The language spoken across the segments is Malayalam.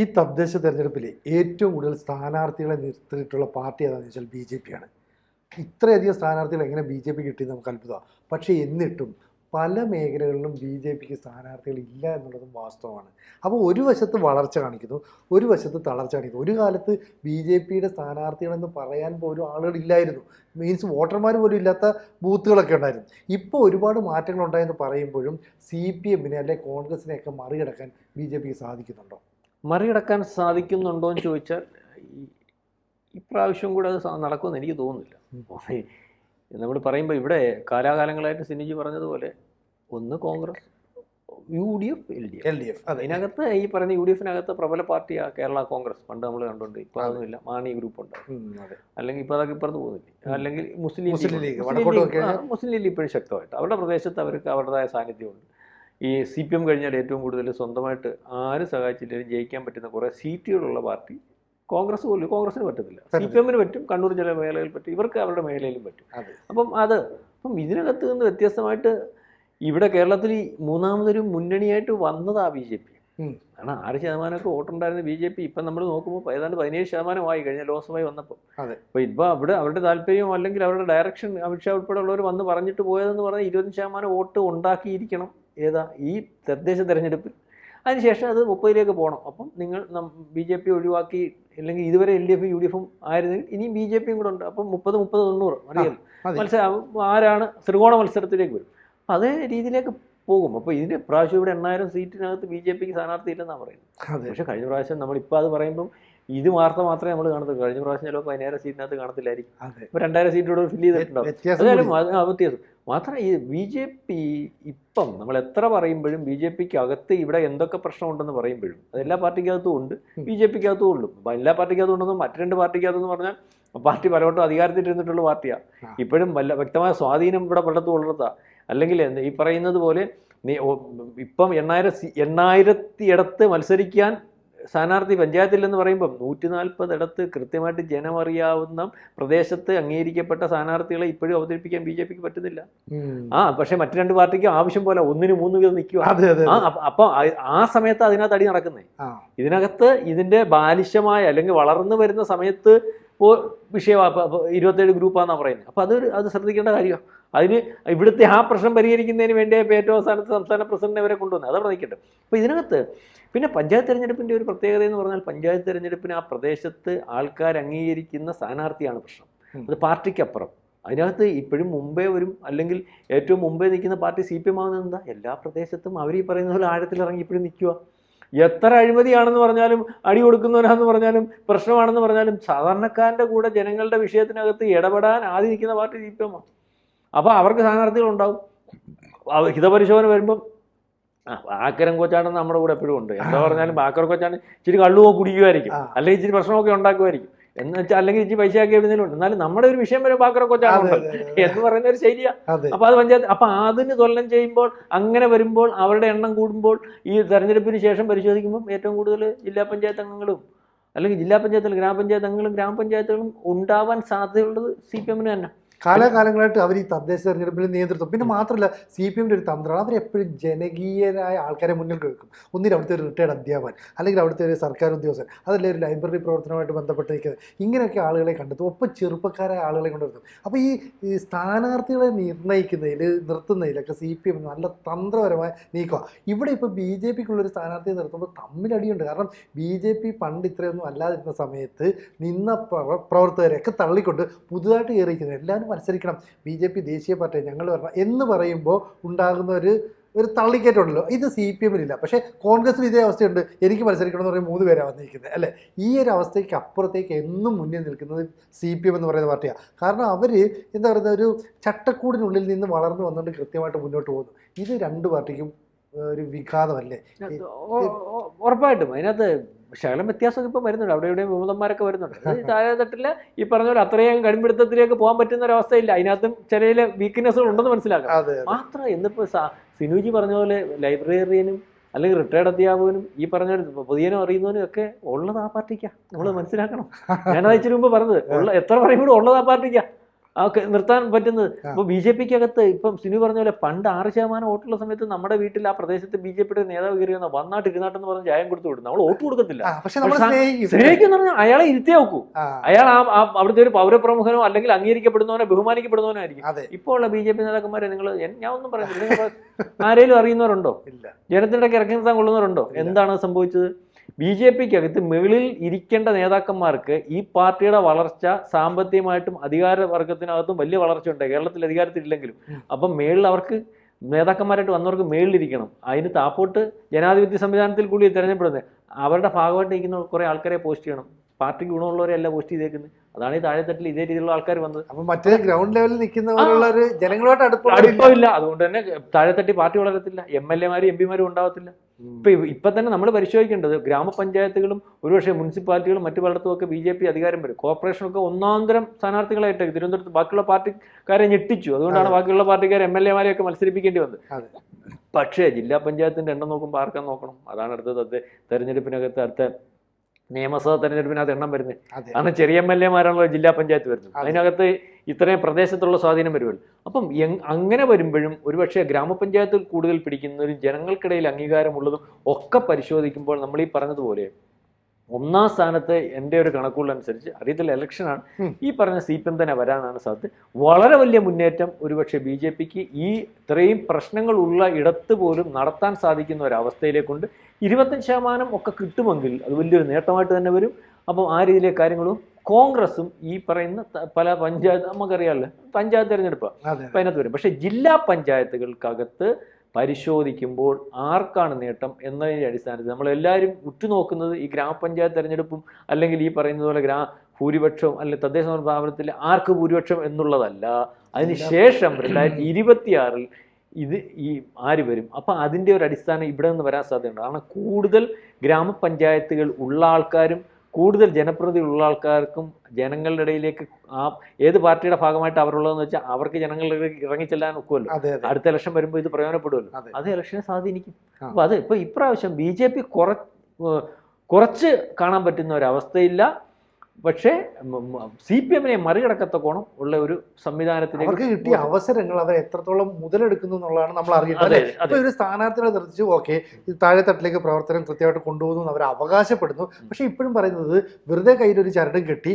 ഈ തദ്ദേശ തെരഞ്ഞെടുപ്പിൽ ഏറ്റവും കൂടുതൽ സ്ഥാനാർത്ഥികളെ നിർത്തിയിട്ടുള്ള പാർട്ടി ഏതാണെന്ന് വെച്ചാൽ ബി ജെ പി ആണ്. ഇത്രയധികം സ്ഥാനാർത്ഥികൾ എങ്ങനെ ബി ജെ പി കിട്ടിയെന്ന് നമുക്ക് അത്ഭുതമാണ്. പക്ഷേ എന്നിട്ടും പല മേഖലകളിലും ബി ജെ പിക്ക് സ്ഥാനാർത്ഥികൾ ഇല്ല എന്നുള്ളതും വാസ്തവമാണ്. അപ്പോൾ ഒരു വശത്ത് വളർച്ച കാണിക്കുന്നു, ഒരു വശത്ത് തളർച്ച കാണിക്കുന്നു. ഒരു കാലത്ത് ബി ജെ പിയുടെ സ്ഥാനാർത്ഥികളെന്ന് പറയാൻ പോലും ആളുകളില്ലായിരുന്നു. മീൻസ് വോട്ടർമാർ പോലും ഇല്ലാത്ത ബൂത്തുകളൊക്കെ ഉണ്ടായിരുന്നു. ഇപ്പോൾ ഒരുപാട് മാറ്റങ്ങളുണ്ടായെന്ന് പറയുമ്പോഴും സി പി എമ്മിനെ അല്ലെങ്കിൽ കോൺഗ്രസിനെയൊക്കെ മറികടക്കാൻ ബി ജെ പിക്ക് സാധിക്കുന്നുണ്ടോ? മറികടക്കാൻ സാധിക്കുന്നുണ്ടോ എന്ന് ചോദിച്ചാൽ ഇപ്രാവശ്യം കൂടെ അത് നടക്കുമെന്ന് എനിക്ക് തോന്നുന്നില്ല. നമ്മൾ പറയുമ്പോൾ ഇവിടെ കാലാകാലങ്ങളായിട്ട് സിനിജി പറഞ്ഞതുപോലെ ഒന്ന് Congress, U D F, L D F. അതിനകത്ത് ഈ പറയുന്ന യു ഡി എഫിനകത്ത് പ്രബല പാർട്ടിയാണ് കേരള കോൺഗ്രസ്. പണ്ട് നമ്മൾ കണ്ടുകൊണ്ട് ഇപ്പോൾ അതൊന്നുമില്ല. മാണി ഗ്രൂപ്പ് ഉണ്ട്, അല്ലെങ്കിൽ ഇപ്പോൾ അതൊക്കെ ഇപ്പുറത്ത് പോകുന്നില്ല. അല്ലെങ്കിൽ മുസ്ലിം ലീഗ് ഇപ്പോഴും ശക്തമായിട്ട് അവരുടെ പ്രദേശത്ത് അവർക്ക് അവരുടേതായ സാന്നിധ്യമുണ്ട്. ഈ സി പി എം കഴിഞ്ഞാൽ ഏറ്റവും കൂടുതൽ സ്വന്തമായിട്ട് ആരും സഹായിച്ചില്ലെങ്കിലും ജയിക്കാൻ പറ്റുന്ന കുറേ സീറ്റുകളുള്ള പാർട്ടി കോൺഗ്രസിന് പറ്റത്തില്ല. സി പി എമ്മിന് പറ്റും, കണ്ണൂർ ചില മേഖലയിൽ പറ്റും, ഇവർക്ക് അവരുടെ മേഖലയിലും പറ്റും. അപ്പം ഇതിനകത്ത് നിന്ന് വ്യത്യസ്തമായിട്ട് ഇവിടെ കേരളത്തിൽ മൂന്നാമതൊരു മുന്നണിയായിട്ട് വന്നതാ ബി ജെ പി. കാരണം 6% വോട്ടുണ്ടായിരുന്ന ബി ജെ പി ഇപ്പം നമ്മൾ നോക്കുമ്പോൾ ഏതാണ്ട് 17% കഴിഞ്ഞ ലോക്സഭയിൽ വന്നപ്പോൾ. അപ്പോൾ ഇപ്പോൾ അവരുടെ താല്പര്യം അല്ലെങ്കിൽ അവരുടെ ഡയറക്ഷൻ അമിത്ഷാ ഉൾപ്പെടെയുള്ളവർ വന്ന് പറഞ്ഞിട്ട് പോയതെന്ന് പറഞ്ഞാൽ 20% വോട്ട് ഉണ്ടാക്കിയിരിക്കണം ഈ തദ്ദേശ തെരഞ്ഞെടുപ്പിൽ. അതിനുശേഷം അത് 30 പോകണം. അപ്പം നിങ്ങൾ ബി ജെ പി ഒഴിവാക്കി, അല്ലെങ്കിൽ ഇതുവരെ എൽ ഡി എഫും യു ഡി എഫും ആയിരുന്നെങ്കിൽ ഇനി ബി ജെ പിയും കൂടെ ഉണ്ട്. അപ്പം 30-90 അറിയാം മത്സരം ആരാണ് ത്രികോണ മത്സരത്തിലേക്ക് വരും. അതേ രീതിയിലേക്ക് പോകും. അപ്പോൾ ഇതിന് പ്രാവശ്യം ഇവിടെ 8000 സീറ്റിനകത്ത് ബി ജെ പിക്ക് സ്ഥാനാർത്ഥി ഇല്ലെന്നാണ് പറയുന്നത്. പക്ഷേ കഴിഞ്ഞ പ്രാവശ്യം നമ്മളിപ്പോൾ അത് പറയുമ്പം ഇത് വാർത്ത മാത്രമേ നമ്മൾ കാണത്തുള്ളൂ. കഴിഞ്ഞ പ്രാവശ്യം ചിലപ്പോൾ 10000 സീറ്റിനകത്ത് കാണത്തില്ലായിരിക്കും. ഇപ്പോൾ 2000 സീറ്റോട് ഫില്ല് ചെയ്തിട്ടുണ്ടാവും. അതായാലും വ്യത്യാസം മാത്രം. ഈ ബി ജെ പി ഇപ്പം നമ്മൾ എത്ര പറയുമ്പോഴും ബി ജെ പിക്ക് അകത്ത് ഇവിടെ എന്തൊക്കെ പ്രശ്നമുണ്ടെന്ന് പറയുമ്പോഴും അതെല്ലാ പാർട്ടിക്കകത്തും ഉണ്ട്, ബി ജെ പിക്കകത്തും ഉള്ളൂ. അപ്പം എല്ലാ പാർട്ടിക്കകത്തും ഉണ്ടെന്നും മറ്റു 2 പാർട്ടിക്കകത്തെന്ന് പറഞ്ഞാൽ പാർട്ടി പലവട്ടം അധികാരത്തിലിരുന്നിട്ടുള്ള പാർട്ടിയാണ്. ഇപ്പോഴും വ്യക്തമായ സ്വാധീനം ഇവിടെ പലയിടത്തും ഉള്ളതാണ്. അല്ലെങ്കിൽ ഈ പറയുന്നത് പോലെ ഇപ്പം 8000 ഇടത്ത് മത്സരിക്കാൻ സ്ഥാനാർത്ഥി പഞ്ചായത്തില്ലെന്ന് പറയുമ്പം 140 ഇടത്ത് കൃത്യമായിട്ട് ജനമറിയാവുന്ന പ്രദേശത്ത് അംഗീകരിക്കപ്പെട്ട സ്ഥാനാർത്ഥികളെ ഇപ്പോഴും അവതരിപ്പിക്കാൻ ബി ജെ പിക്ക് പറ്റുന്നില്ല. പക്ഷെ മറ്റു 2 പാർട്ടിക്കും ആവശ്യം പോലെ 1-3 വീതം നിൽക്കുക. അപ്പൊ ആ സമയത്ത് അതിനകത്ത് അടി നടക്കുന്നേ. ഇതിനകത്ത് ഇതിന്റെ ബാലിശമായ അല്ലെങ്കിൽ വളർന്നു വരുന്ന സമയത്ത് വിഷയമാണ് 27 ഗ്രൂപ്പാണെന്നാണ് പറയുന്നത്. അപ്പോൾ അത് ശ്രദ്ധിക്കേണ്ട കാര്യമാണ്. അതിന് ഇവിടുത്തെ ആ പ്രശ്നം പരിഹരിക്കുന്നതിന് വേണ്ടി ഏറ്റവും അവസാനത്തെ സംസ്ഥാന പ്രസിഡന്റിനെ വരെ കൊണ്ടുവന്നത് അതവിടെ നിൽക്കട്ടെ. അപ്പോൾ ഇതിനകത്ത് പിന്നെ പഞ്ചായത്ത് തെരഞ്ഞെടുപ്പിൻ്റെ ഒരു പ്രത്യേകത എന്ന് പറഞ്ഞാൽ പഞ്ചായത്ത് തെരഞ്ഞെടുപ്പിന് ആ പ്രദേശത്ത് ആൾക്കാർ അംഗീകരിക്കുന്ന സ്ഥാനാർത്ഥിയാണ് പ്രശ്നം. അത് പാർട്ടിക്കപ്പുറം. അതിനകത്ത് ഇപ്പോഴും മുമ്പേ വരും, അല്ലെങ്കിൽ ഏറ്റവും മുമ്പേ നിൽക്കുന്ന പാർട്ടി സി പി എം ആകുന്നത് എന്താ, എല്ലാ പ്രദേശത്തും അവർ ഈ പറയുന്ന പോലെ ആഴത്തിലിറങ്ങി ഇപ്പോഴും നിൽക്കുക. എത്ര അഴിമതിയാണെന്ന് പറഞ്ഞാലും അടി കൊടുക്കുന്നവരാണെന്ന് പറഞ്ഞാലും പ്രശ്നമാണെന്ന് പറഞ്ഞാലും സാധാരണക്കാരൻ്റെ കൂടെ ജനങ്ങളുടെ വിഷയത്തിനകത്ത് ഇടപെടാൻ ആദ്യം നിൽക്കുന്ന പാർട്ടി സി പി എം ആണ്. അപ്പോൾ അവർക്ക് സ്ഥാനാർത്ഥികളുണ്ടാവും. ഹിതപരിശോധന വരുമ്പം ബാക്കരം കൊച്ചാണെന്ന് നമ്മുടെ കൂടെ എപ്പോഴും ഉണ്ട്. എന്താ പറഞ്ഞാലും ബാക്കർ കൊച്ചാണ് ഇച്ചിരി കള്ളുമോ കുടിക്കുമായിരിക്കും, അല്ലെങ്കിൽ ഇച്ചിരി പ്രശ്നമൊക്കെ ഉണ്ടാക്കുമായിരിക്കും, എന്ന് വെച്ചാൽ അല്ലെങ്കിൽ ഇച്ചിരി പൈസയൊക്കെ എഴുതുന്നതിലും ഉണ്ട്. എന്നാലും നമ്മുടെ ഒരു വിഷയം വരെ ബാക്കർ കൊച്ചാണ് എന്ന് പറയുന്ന ഒരു ശരിയാ. അപ്പോൾ അത് പഞ്ചായത്ത് അപ്പം അതിന് തുലനം ചെയ്യുമ്പോൾ അങ്ങനെ വരുമ്പോൾ അവരുടെ എണ്ണം കൂടുമ്പോൾ ഈ തെരഞ്ഞെടുപ്പിന് ശേഷം പരിശോധിക്കുമ്പോൾ ഏറ്റവും കൂടുതൽ ജില്ലാ പഞ്ചായത്ത് അംഗങ്ങളും അല്ലെങ്കിൽ ജില്ലാ പഞ്ചായത്തിൽ ഗ്രാമപഞ്ചായത്ത് അംഗങ്ങളും ഗ്രാമപഞ്ചായത്തുകളും ഉണ്ടാവാൻ സാധ്യതയുള്ളത് സി പി എമ്മിന് തന്നെ. കാലാകാലങ്ങളായിട്ട് അവർ ഈ തദ്ദേശ തെരഞ്ഞെടുപ്പിൽ നേതൃത്വം, പിന്നെ മാത്രമല്ല സി പി എമ്മിൻ്റെ ഒരു തന്ത്രമാണ്, അവരെപ്പോഴും ജനകീയരായ ആൾക്കാരെ മുന്നിൽ വെക്കും. ഒന്നിനും അവിടുത്തെ ഒരു റിട്ടയർഡ് അധ്യാപകൻ, അല്ലെങ്കിൽ അവിടുത്തെ ഒരു സർക്കാർ ഉദ്യോഗസ്ഥൻ, അതല്ലേ ഒരു ലൈബ്രറി പ്രവർത്തനവുമായിട്ട് ബന്ധപ്പെട്ട് നിൽക്കുന്നത്, ഇങ്ങനെയൊക്കെ ആളുകളെ കണ്ടെത്തും. ഒപ്പം ചെറുപ്പക്കാരായ ആളുകളെ കൊണ്ടുവരുത്തും. അപ്പോൾ ഈ സ്ഥാനാർത്ഥികളെ നിർത്തുന്നതിലൊക്കെ സി പി എം നല്ല തന്ത്രപരമായ നീക്കുക. ഇവിടെ ഇപ്പോൾ ബി ജെ പിക്കുള്ളൊരു സ്ഥാനാർത്ഥിയെ നിർത്തുമ്പോൾ തമ്മിലടിയുണ്ട്. കാരണം ബി ജെ പി പണ്ട് ഇത്രയൊന്നും അല്ലാതിരുന്ന സമയത്ത് നിന്ന പ്രവർത്തകരെയൊക്കെ തള്ളിക്കൊണ്ട് പുതുതായിട്ട് കയറിയിരിക്കുന്നത് എല്ലാവരും മത്സരിക്കണം, ബി ജെ പി ദേശീയ പാർട്ടി ഞങ്ങൾ വരണം എന്ന് പറയുമ്പോൾ ഉണ്ടാകുന്ന ഒരു തള്ളിക്കയറ്റുണ്ടല്ലോ. ഇത് സി പി എമ്മിനില്ല. പക്ഷേ കോൺഗ്രസിന് ഇതേ അവസ്ഥയുണ്ട്. എനിക്ക് മത്സരിക്കണം എന്ന് പറയുമ്പോൾ 3 പേരാണ് വന്നിരിക്കുന്നത് അല്ലേ. ഈ ഒരു അവസ്ഥയ്ക്ക് അപ്പുറത്തേക്ക് എന്നും മുന്നിൽ നിൽക്കുന്നത് സി പി എം എന്ന് പറയുന്ന പാർട്ടിയാണ്. കാരണം അവർ എന്താ പറയുന്ന ഒരു ചട്ടക്കൂടിനുള്ളിൽ നിന്ന് വളർന്നു വന്നുകൊണ്ട് കൃത്യമായിട്ട് മുന്നോട്ട് പോകുന്നു. ഇത് 2 പാർട്ടിക്കും ഒരു വിഘാതമല്ലേ? ഉറപ്പായിട്ടും അതിനകത്ത് ശകലം വ്യത്യാസമൊക്കെ ഇപ്പം വരുന്നുണ്ട്. അവിടെ ഇവിടെ വിമതന്മാരൊക്കെ വരുന്നുണ്ട്. താഴെത്തട്ടിൽ ഈ പറഞ്ഞ പോലെ അത്രയും കടുംപിടുത്തത്തിലേക്ക് പോകാൻ പറ്റുന്ന ഒരവസ്ഥയില്ല. അതിനകത്തും ചില വീക്ക്നെസ്സുകൾ ഉണ്ടെന്ന് മനസ്സിലാക്കാം. മാത്രം എന്നിപ്പോൾ സിനുജി പറഞ്ഞ പോലെ ലൈബ്രറിയനും അല്ലെങ്കിൽ റിട്ടയർഡ് അധ്യാപകനും ഈ പറഞ്ഞ പൊതുജനം അറിയുന്നവനും ഒക്കെ ഉള്ളത് ആ പാർട്ടിക്കാണ്. നമ്മൾ മനസ്സിലാക്കണം. ഞാനത് ഇച്ചിരി മുമ്പ് പറഞ്ഞത് എത്ര പറയുമ്പോഴും ഉള്ളത് ആ പാർട്ടിക്കാണ്. നിർത്താൻ പറ്റുന്നത്. ഇപ്പോൾ BJPക്ക് അകത്ത് ഇപ്പം സിനു പറഞ്ഞ പോലെ പണ്ട് 6% വോട്ടുള്ള സമയത്ത് നമ്മുടെ വീട്ടിൽ ആ പ്രദേശത്ത് BJPയുടെ നേതാവ് കയറി വന്ന വന്നാട്ട് ഇരുന്നാട്ടെന്ന് പറഞ്ഞ് ചായം കൊടുത്തു വിടും. നമ്മൾ വോട്ട് കൊടുക്കത്തില്ല. സ്നേഹിക്കുന്ന പറഞ്ഞാൽ അയാളെ ഇരുത്തിയേ നോക്കൂ. അയാൾ അവിടുത്തെ ഒരു പൗരപ്രമുഖനോ അല്ലെങ്കിൽ അംഗീകരിക്കപ്പെടുന്നവനോ ബഹുമാനിക്കപ്പെടുന്നവനോ ആയിരിക്കും. ഇപ്പോൾ ഉള്ള BJP നേതാക്കന്മാരെ ഞാൻ ഒന്നും പറയുന്നില്ല. നിങ്ങൾ ആരെങ്കിലും അറിയുന്നവരുണ്ടോ? ജനത്തിൻ്റെ ഇടയ്ക്ക് ഇറക്കി നിർത്താൻ കൊള്ളുന്നവരുണ്ടോ? എന്താണ് സംഭവിച്ചത്? BJPക്ക് അകത്ത് മുകളിൽ ഇരിക്കേണ്ട നേതാക്കന്മാർക്ക് ഈ പാർട്ടിയുടെ വളർച്ച സാമ്പത്തികമായിട്ടും അധികാര വർഗത്തിനകത്തും വലിയ വളർച്ച ഉണ്ട്. കേരളത്തിൽ അധികാരത്തിലില്ലെങ്കിലും. അപ്പം മേളിൽ അവർക്ക് നേതാക്കന്മാരായിട്ട് വന്നവർക്ക് മേളിലിരിക്കണം. അതിന് താപ്പോട്ട് ജനാധിപത്യ സംവിധാനത്തിൽ കൂടി തിരഞ്ഞെടുപ്പെടുന്നത്. അവരുടെ ഭാഗമായിട്ട് ഇരിക്കുന്ന കുറേ ആൾക്കാരെ പോസ്റ്റ് ചെയ്യണം. പാർട്ടിക്ക് ഗുണമുള്ളവരെ അല്ല പോസ്റ്റ് ചെയ്തേക്കുന്നത്. അതാണ് ഈ താഴെത്തട്ടിൽ ഇതേ രീതിയിലുള്ള ആൾക്കാർ വന്നത്. അപ്പൊ മറ്റേ ഗ്രൗണ്ട് ലെവലിൽ നിൽക്കുന്നവരുള്ള ഒരു ജനങ്ങളുമായിട്ട് അടുപ്പമില്ല. അതുകൊണ്ട് തന്നെ താഴെത്തട്ടി പാർട്ടി വളരത്തില്ല. MLA മാരും MP മാരും ഉണ്ടാവത്തില്ല. ഇപ്പൊ തന്നെ നമ്മൾ പരിശോധിക്കേണ്ടത് ഗ്രാമപഞ്ചായത്തുകളും ഒരുപക്ഷെ മുനിസിപ്പാലിറ്റികളും മറ്റു പലയിടത്തും ഒക്കെ BJP അധികാരം വരും. കോർപ്പറേഷനൊക്കെ ഒന്നാന്തരം സ്ഥാനാർത്ഥികളായിട്ട് തിരുവനന്തപുരത്ത് ബാക്കിയുള്ള പാർട്ടിക്കാരെ ഞെട്ടിച്ചു. അതുകൊണ്ടാണ് ബാക്കിയുള്ള പാർട്ടിക്കാരെ MLA മാരെയൊക്കെ മത്സരിപ്പിക്കേണ്ടി വന്നത്. പക്ഷേ ജില്ലാ പഞ്ചായത്തിന്റെ എണ്ണം നോക്കുമ്പോൾ ആർക്കാൻ നോക്കണം? അതാണ് അടുത്തത് തെരഞ്ഞെടുപ്പിനകത്ത് അടുത്ത നിയമസഭാ തെരഞ്ഞെടുപ്പിനകത്ത് എണ്ണം വരുന്നത്. കാരണം ചെറിയ MLA മാരാണല്ലോ ജില്ലാ പഞ്ചായത്ത് വരുന്നത്. അതിനകത്ത് ഇത്രയും പ്രദേശത്തുള്ള സ്വാധീനം വരുമല്ലോ. അപ്പം അങ്ങനെ വരുമ്പോഴും ഒരുപക്ഷെ ഗ്രാമപഞ്ചായത്തിൽ കൂടുതൽ പിടിക്കുന്നവരും ജനങ്ങൾക്കിടയിൽ അംഗീകാരമുള്ളതും ഒക്കെ പരിശോധിക്കുമ്പോൾ നമ്മൾ ഈ പറഞ്ഞതുപോലെ ഒന്നാം സ്ഥാനത്ത് എൻ്റെ ഒരു കണക്കുകളനുസരിച്ച് അറിയത്തില്ല, ഇലക്ഷനാണ്, ഈ പറഞ്ഞ CPM തന്നെ വരാനാണ് സാധ്യത. വളരെ വലിയ മുന്നേറ്റം ഒരുപക്ഷെ BJPക്ക് ഈ ഇത്രയും പ്രശ്നങ്ങളുള്ള ഇടത്ത് പോലും നടത്താൻ സാധിക്കുന്ന ഒരവസ്ഥയിലേക്കൊണ്ട് 25% ഒക്കെ കിട്ടുമെങ്കിൽ അത് വലിയൊരു നേട്ടമായിട്ട് തന്നെ വരും. അപ്പം ആ രീതിയിലെ കാര്യങ്ങളും കോൺഗ്രസും ഈ പറയുന്ന പല പഞ്ചായത്ത് നമുക്കറിയാമല്ലോ പഞ്ചായത്ത് തിരഞ്ഞെടുപ്പാണ് അപ്പം അതിനകത്ത് വരും. പക്ഷേ ജില്ലാ പഞ്ചായത്തുകൾക്കകത്ത് പരിശോധിക്കുമ്പോൾ ആർക്കാണ് നേട്ടം എന്നതിൻ്റെ അടിസ്ഥാനത്തിൽ നമ്മളെല്ലാവരും ഉറ്റുനോക്കുന്നത് ഈ ഗ്രാമപഞ്ചായത്ത് തെരഞ്ഞെടുപ്പും അല്ലെങ്കിൽ ഈ പറയുന്നത് പോലെ ഭൂരിപക്ഷവും അല്ലെങ്കിൽ തദ്ദേശ സ്ഥാപനത്തിൽ ആർക്ക് ഭൂരിപക്ഷം എന്നുള്ളതല്ല. അതിനുശേഷം 2026 ഇത് ഈ ആര് വരും. അപ്പം അതിൻ്റെ ഒരു അടിസ്ഥാനം ഇവിടെ നിന്ന് വരാൻ സാധ്യതയുണ്ട്. കാരണം കൂടുതൽ ഗ്രാമപഞ്ചായത്തുകൾ ഉള്ള ആൾക്കാരും കൂടുതൽ ജനപ്രതിനിധിയുള്ള ആൾക്കാർക്കും ജനങ്ങളുടെ ഇടയിലേക്ക് ഏത് പാർട്ടിയുടെ ഭാഗമായിട്ട് അവരുള്ളതെന്ന് വെച്ചാൽ അവർക്ക് ജനങ്ങളുടെ ഇറങ്ങിച്ചെല്ലാൻ ഒക്കുമല്ലോ. അടുത്ത ഇലക്ഷൻ വരുമ്പോൾ ഇത് പ്രയോജനപ്പെടുമല്ലോ. അത് ഇലക്ഷനെ സ്വാധീനിക്കും. അപ്പോൾ അത് ഇപ്പോൾ ഇപ്രാവശ്യം BJP കുറച്ച് കാണാൻ പറ്റുന്ന ഒരവസ്ഥയില്ല. പക്ഷേ CPM-നെ മറികടക്കത്തക്കോണം ഉള്ള ഒരു സംവിധാനത്തിലേക്ക് കിട്ടിയ അവസരങ്ങൾ അവർ എത്രത്തോളം മുതലെടുക്കുന്നു എന്നുള്ളതാണ് നമ്മൾ അറിയേണ്ടത്. അപ്പൊ ഒരു സ്ഥാനാർത്ഥികളെ നിർത്തിച്ചു ഓക്കെ താഴെത്തട്ടിലേക്ക് പ്രവർത്തനം കൃത്യമായിട്ട് കൊണ്ടുപോകുന്നു അവർ അവകാശപ്പെടുന്നു. പക്ഷെ ഇപ്പോഴും പറയുന്നത് വെറുതെ കയ്യിലൊരു ചരടും കെട്ടി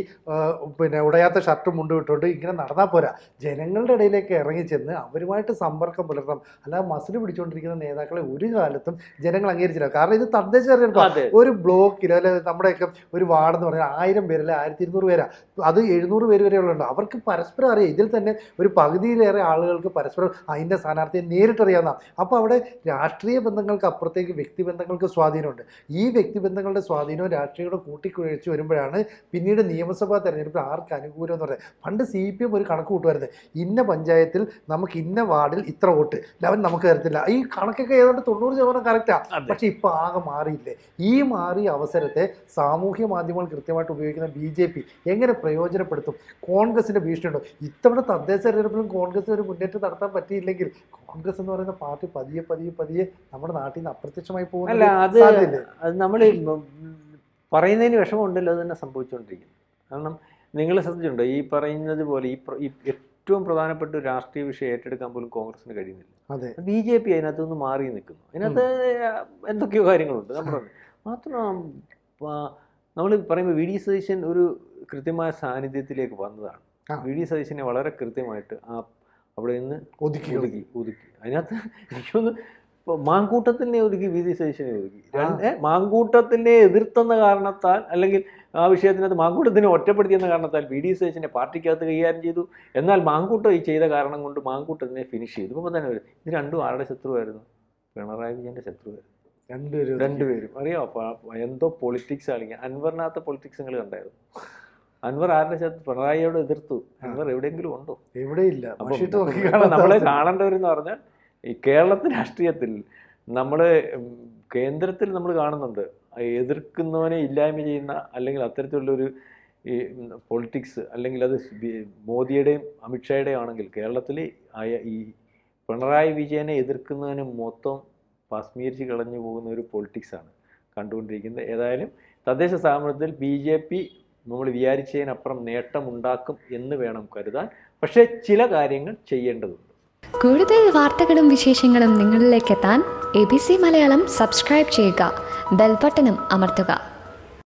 ഉടയാത്ത ഷർട്ടും മുണ്ടും ഇട്ടുകൊണ്ട് ഇങ്ങനെ നടന്നാൽ പോരാ. ജനങ്ങളുടെ ഇടയിലേക്ക് ഇറങ്ങിച്ചെന്ന് അവരുമായിട്ട് സമ്പർക്കം പുലർത്തണം. അല്ലാതെ മസിൽ പിടിച്ചുകൊണ്ടിരിക്കുന്ന നേതാക്കളെ ഒരു കാലത്തും ജനങ്ങൾ അംഗീകരിച്ചില്ല. കാരണം ഇത് തദ്ദേശ തെരഞ്ഞെടുപ്പ്. ഒരു ബ്ലോക്കിൽ അല്ലെ നമ്മുടെയൊക്കെ ഒരു വാർഡെന്ന് പറഞ്ഞാൽ 1000 പേരല്ല 1200 പേരാ, അത് 700 പേര് വരെയുള്ളതുണ്ട്. അവർക്ക് പരസ്പരം അറിയാം. ഇതിൽ തന്നെ ഒരു പകുതിയിലേറെ ആളുകൾക്ക് പരസ്പരം അതിൻ്റെ സ്ഥാനാർത്ഥിയെ നേരിട്ടറിയാവുന്നതാണ്. അപ്പോൾ അവിടെ രാഷ്ട്രീയ ബന്ധങ്ങൾക്ക് അപ്പുറത്തേക്ക് വ്യക്തിബന്ധങ്ങൾക്ക് സ്വാധീനമുണ്ട്. ഈ വ്യക്തിബന്ധങ്ങളുടെ സ്വാധീനവും രാഷ്ട്രീയയുടെ കൂട്ടിക്കുഴച്ച് വരുമ്പോഴാണ് പിന്നീട് നിയമസഭാ തെരഞ്ഞെടുപ്പിൽ ആർക്ക് അനുകൂലം എന്ന് പറയുന്നത്. പണ്ട് CPM ഒരു കണക്ക് കൂട്ടുമായിരുന്നു, ഇന്ന പഞ്ചായത്തിൽ നമുക്ക് ഇന്ന വാർഡിൽ ഇത്ര വോട്ട് അവൻ നമുക്ക് തരത്തില്ല. ഈ കണക്കൊക്കെ ഏതാണ്ട് 90% കറക്റ്റാണ്. പക്ഷെ ഇപ്പോൾ ആകെ മാറിയില്ലേ. ഈ മാറിയ അവസരത്തെ സാമൂഹ്യ മാധ്യമങ്ങൾ കൃത്യമായിട്ട് ഉപയോഗിക്കുന്ന BJP എങ്ങനെ പ്രയോജനപ്പെടുത്തും? കോൺഗ്രസിന്റെ ഭീഷണിയുണ്ടോ? ഇത്തവണ തദ്ദേശ തെരഞ്ഞെടുപ്പിലും കോൺഗ്രസിന് ഒരു മുന്നേറ്റം നടത്താൻ പറ്റിയില്ലെങ്കിൽ കോൺഗ്രസ് എന്ന് പറയുന്ന പാർട്ടി പതിയെ നമ്മുടെ നാട്ടിൽ നിന്ന് അപ്രത്യക്ഷമായി പോകുന്നില്ല. അത് നമ്മൾ പറയുന്നതിന് വിഷമമുണ്ടല്ലോ, അത് തന്നെ സംഭവിച്ചുകൊണ്ടിരിക്കുന്നു. കാരണം നിങ്ങൾ ശ്രദ്ധിച്ചിട്ടുണ്ടോ ഈ പറയുന്നത് പോലെ ഈ ഏറ്റവും പ്രധാനപ്പെട്ട ഒരു രാഷ്ട്രീയ വിഷയം ഏറ്റെടുക്കാൻ പോലും കോൺഗ്രസിന് കഴിയുന്നില്ല. BJP അതിനകത്തുനിന്ന് മാറി നിൽക്കുന്നു. അതിനകത്ത് എന്തൊക്കെയോ കാര്യങ്ങളുണ്ട്. മാത്രം നമ്മൾ പറയുമ്പോൾ VD സതീശൻ ഒരു കൃത്യമായ സാന്നിധ്യത്തിലേക്ക് വന്നതാണ്. VD സതീശനെ വളരെ കൃത്യമായിട്ട് അവിടെ നിന്ന് ഒതുക്കി. അതിനകത്ത് എനിക്കൊന്ന് മാങ്കൂട്ടത്തിനെ ഒതുക്കി, VD സതീശനെ ഒതുക്കി. മാങ്കൂട്ടത്തിനെ എതിർത്തെന്ന കാരണത്താൽ അല്ലെങ്കിൽ ആ വിഷയത്തിനകത്ത് മാങ്കൂട്ടത്തിനെ ഒറ്റപ്പെടുത്തിയെന്ന കാരണത്താൽ VD സതീശനെ പാർട്ടിക്കകത്ത് കൈകാര്യം ചെയ്തു. എന്നാൽ മാങ്കൂട്ടം ഈ ചെയ്ത കാരണം കൊണ്ട് മാങ്കൂട്ടത്തിനെ ഫിനിഷ് ചെയ്തു. ഇപ്പോൾ തന്നെ ഇത് രണ്ടും ആരുടെ ശത്രുവായിരുന്നു? പിണറായി വിജയൻ്റെ ശത്രുവായിരുന്നു. രണ്ടുപേരും അറിയാമോ? എന്തോ പൊളിറ്റിക്സ് കളിക്കുക. അൻവറിനകത്ത് പൊളിറ്റിക്സ് നിങ്ങൾ കണ്ടായിരുന്നു? അൻവർ ആരുടെ ശത്രു? പിണറായിയോട് എതിർത്തു. അൻവർ എവിടെയെങ്കിലും ഉണ്ടോ? എവിടെയില്ല. അപ്പം നമ്മൾ കാണേണ്ടവരെന്ന് പറഞ്ഞാൽ ഈ കേരളത്തിൽ രാഷ്ട്രീയത്തിൽ നമ്മൾ കേന്ദ്രത്തിൽ നമ്മൾ കാണുന്നുണ്ട് എതിർക്കുന്നവനെ ഇല്ലായ്മ ചെയ്യുന്ന അല്ലെങ്കിൽ അത്തരത്തിലുള്ളൊരു ഈ പൊളിറ്റിക്സ്, അല്ലെങ്കിൽ അത് മോദിയുടെയും അമിത്ഷായുടെയും ആണെങ്കിൽ കേരളത്തിൽ ഈ പിണറായി വിജയനെ എതിർക്കുന്നതിന് മൊത്തം ഭസ്മീകരിച്ച് കളഞ്ഞു പോകുന്ന ഒരു പൊളിറ്റിക്സാണ് കണ്ടുകൊണ്ടിരിക്കുന്നത്. ഏതായാലും തദ്ദേശ സ്ഥാപനത്തിൽ BJP നമ്മൾ വിചാരിച്ചതിനപ്പുറം നേട്ടമുണ്ടാക്കും എന്ന് വേണം കരുതാൻ. പക്ഷേ ചില കാര്യങ്ങൾ ചെയ്യേണ്ടതുണ്ട്. കൂടുതൽ വാർത്തകളും വിശേഷങ്ങളും നിങ്ങളിലേക്ക് എത്താൻ ABC മലയാളം സബ്സ്ക്രൈബ് ചെയ്യുക, ബെൽ ബട്ടണും അമർത്തുക.